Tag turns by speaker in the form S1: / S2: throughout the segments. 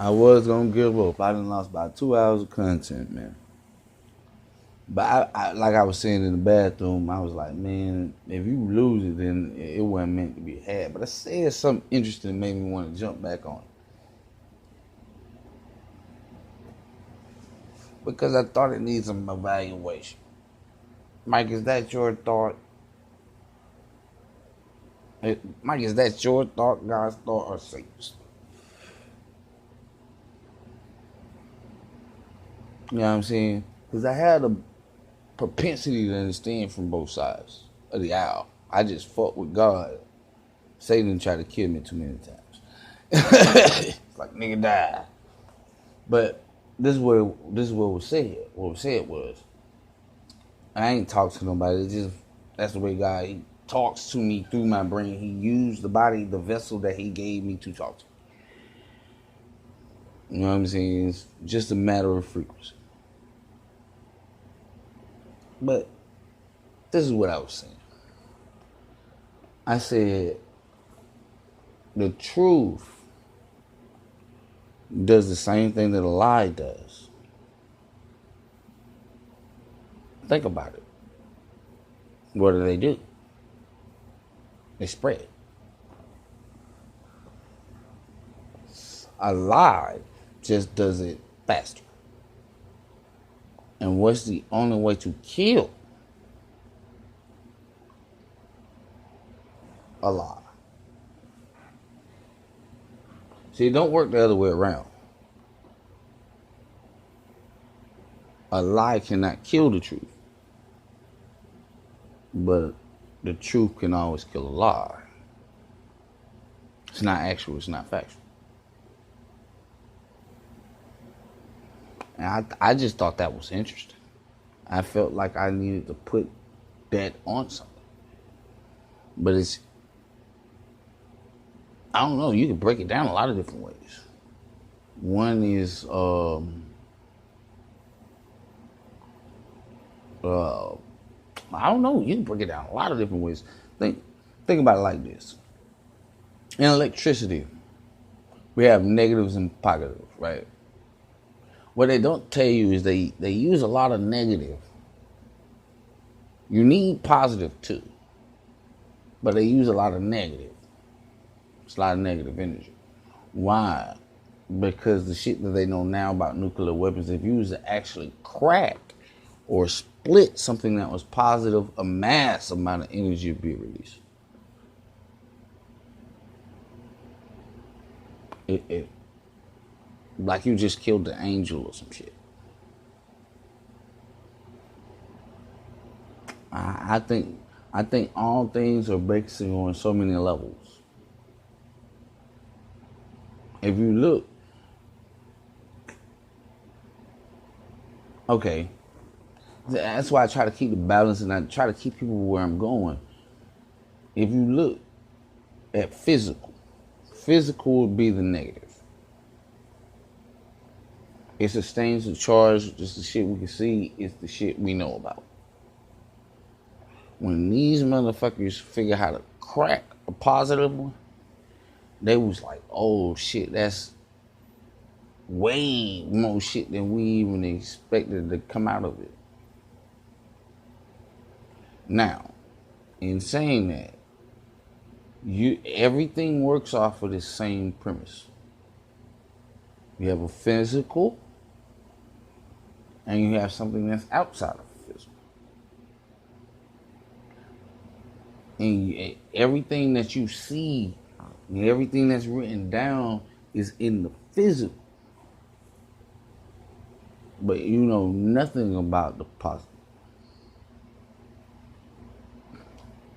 S1: I was gonna give up. I done lost about 2 hours of content, man. But like I was saying in the bathroom, I was like, man, if you lose it, then it wasn't meant to be had. But I said something interesting that made me want to jump back on it. Because I thought it needs some evaluation. Mike, is that your thought? Mike, is that your thought, God's thought, or Satan's? You know what I'm saying? Because I had a propensity to understand from both sides of the aisle. I just fought with God. Satan tried to kill me too many times. It's like, nigga, die. But this is what was said. What was said was, I ain't talked to nobody. It's just that's the way God he talks to me through my brain. He used the body, the vessel that he gave me to talk to. You know what I'm saying? It's just a matter of frequency. But this is what I was saying. I said the truth does the same thing that a lie does. Think about it. What do? They spread. A lie just does it faster. And what's the only way to kill a lie? See, it don't work the other way around. A lie cannot kill the truth. But the truth can always kill a lie. It's not actual, it's not factual. And I just thought that was interesting. I felt like I needed to put that on something. But it's, I don't know, you can break it down a lot of different ways. One is, I don't know, you can break it down a lot of different ways. Think about it like this. In electricity, we have negatives and positives, right? What they don't tell you is they use a lot of negative. You need positive too, but they use a lot of negative. It's a lot of negative energy. Why? Because the shit that they know now about nuclear weapons, if you was to actually crack or split something that was positive, a mass amount of energy would be released. It like you just killed the angel or some shit. I think all things are basing on so many levels. If you look, okay, that's why I try to keep the balance and I try to keep people where I'm going. If you look at physical would be the negative. It sustains the charge, just the shit we can see, it's the shit we know about. When these motherfuckers figure how to crack a positive one, they was like, oh shit, that's way more shit than we even expected to come out of it. Now, in saying that, everything works off of the same premise. You have a physical, and you have something that's outside of the physical. And everything that you see, and everything that's written down is in the physical. But you know nothing about the positive.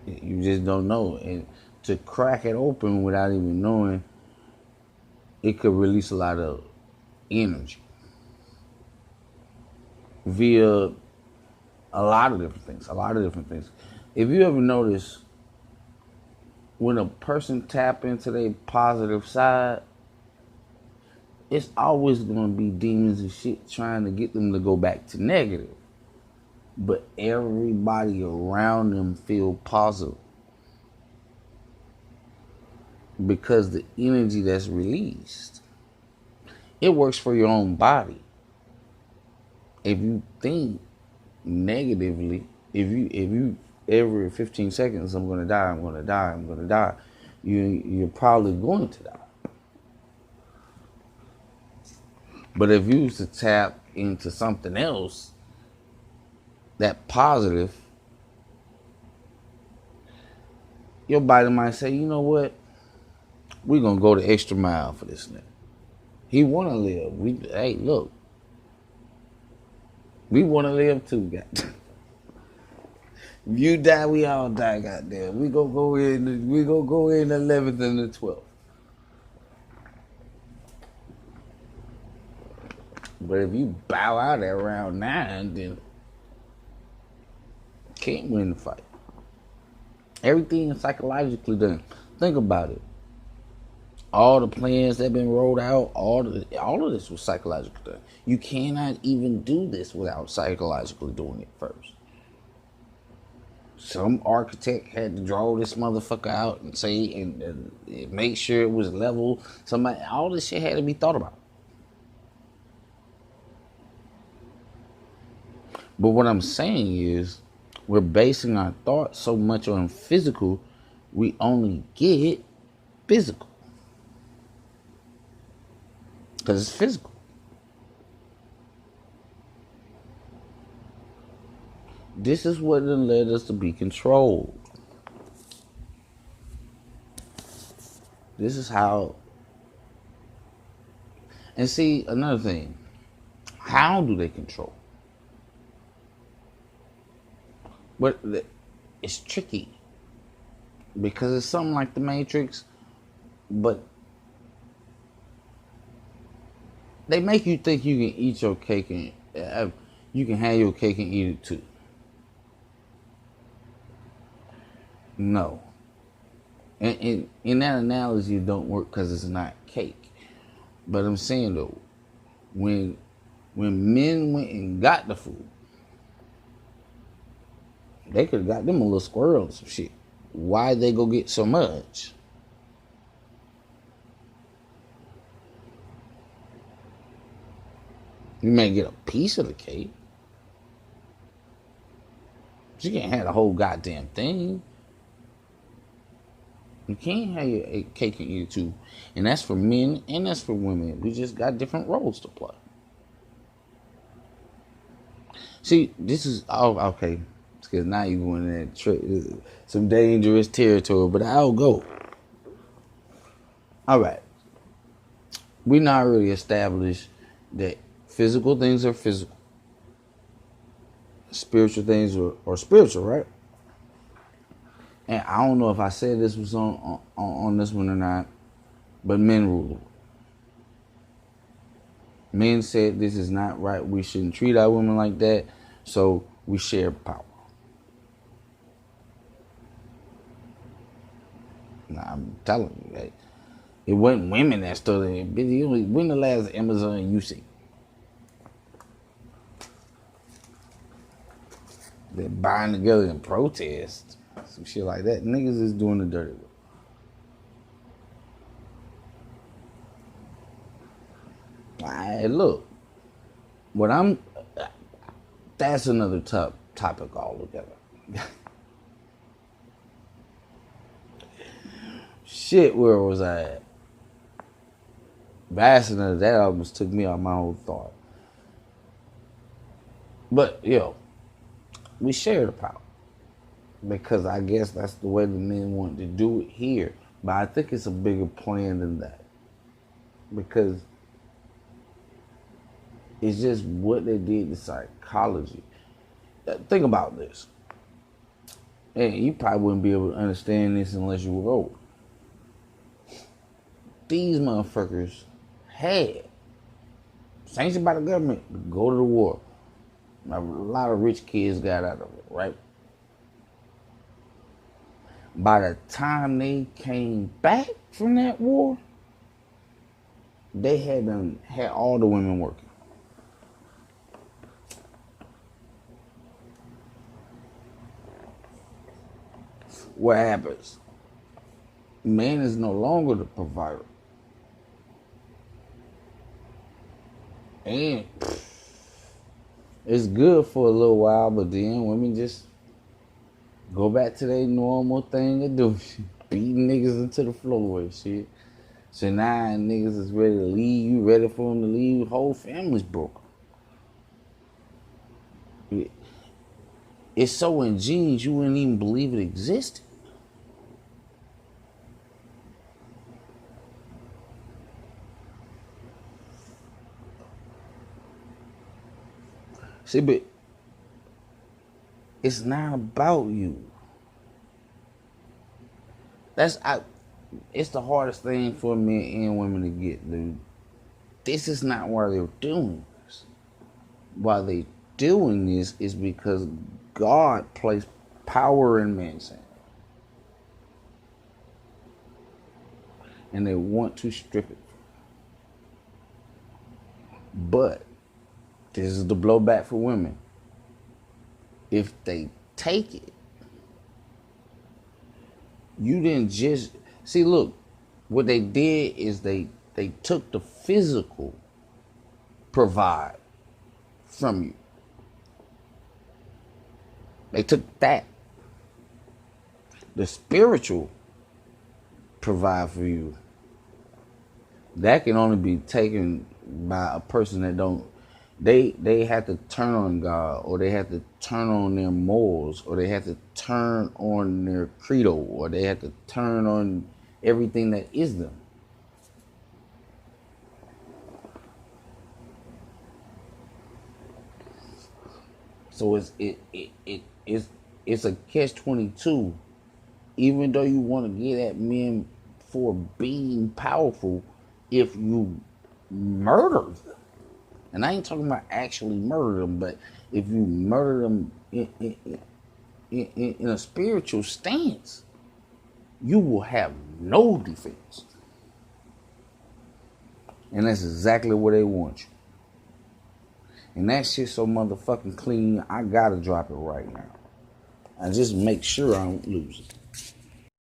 S1: You just don't know. And to crack it open without even knowing, it could release a lot of energy via a lot of different things. If you ever notice, when a person tap into their positive side, it's always going to be demons and shit trying to get them to go back to negative. But everybody around them feel positive because the energy that's released It works for your own body. If you think negatively, if you every 15 seconds, I'm gonna die, I'm gonna die, I'm gonna die, you're probably going to die. But if you used to tap into something else, that positive, your body might say, you know what? We're gonna go the extra mile for this nigga. He wanna live. Hey, look. We wanna live too, goddamn. If you die, we all die, goddamn. We gonna go in the 11th and the 12th. But if you bow out at around 9, then can't win the fight. Everything is psychologically done. Think about it. All the plans that have been rolled out, all of this was psychologically done. You cannot even do this without psychologically doing it first. Some architect had to draw this motherfucker out and say and make sure it was level. All this shit had to be thought about. But what I'm saying is, we're basing our thoughts so much on physical, we only get physical. Because it's physical. This is what led us to be controlled. This is how. And see, another thing. How do they control? But it's tricky. Because it's something like the Matrix, but they make you think you can eat your cake and you can have your cake and eat it too. No. And in that analogy, it don't work because it's not cake. But I'm saying though, when men went and got the food, they could have got them a little squirrel or some shit. Why they go get so much? You may get a piece of the cake. But you can't have the whole goddamn thing. You can't have your cake and eat it too. And that's for men and that's for women. We just got different roles to play. See, this is all okay. Because now you're going in that some dangerous territory, but I'll go. All right. We not really established that physical things are physical. Spiritual things are spiritual, right? And I don't know if I said this was on this one or not, but men rule. Men said this is not right. We shouldn't treat our women like that. So we share power. Nah, I'm telling you, that it wasn't women that stood there. When the last Amazon you see? They're buying together in protest. Some shit like that. Niggas is doing the dirty work. Alright, look. That's another topic altogether. Shit, where was I at? Bashing that almost took me out my whole thought. But, we share the power. Because I guess that's the way the men want to do it here. But I think it's a bigger plan than that. Because it's just what they did to psychology. Think about this. And you probably wouldn't be able to understand this unless you were old. These motherfuckers had sanctioned by the government to go to the war. A lot of rich kids got out of it, right? By the time they came back from that war, they had all the women working. What happens? Man is no longer the provider. And it's good for a little while, but then women just go back to their normal thing to do. Beating niggas into the floor and shit. So now niggas is ready to leave. You ready for them to leave. Whole family's broke. It's so ingenious you wouldn't even believe it existed. See, but it's not about you. It's the hardest thing for men and women to get, dude. This is not why they're doing this. Why they're doing this is because God placed power in man's hand. And they want to strip it. But this is the blowback for women. If they take it, you didn't just see. Look, what they did is they took the physical provide from you. They took that. The spiritual provide for you. That can only be taken by a person that don't. They have to turn on God, or they have to turn on their morals, or they have to turn on their credo, or they have to turn on everything that is them. So it's a catch-22. Even though you want to get at men for being powerful, if you murder them, and I ain't talking about actually murder them, but if you murder them in a spiritual stance, you will have no defense. And that's exactly where they want you. And that shit so motherfucking clean, I gotta drop it right now. I just make sure I don't lose it.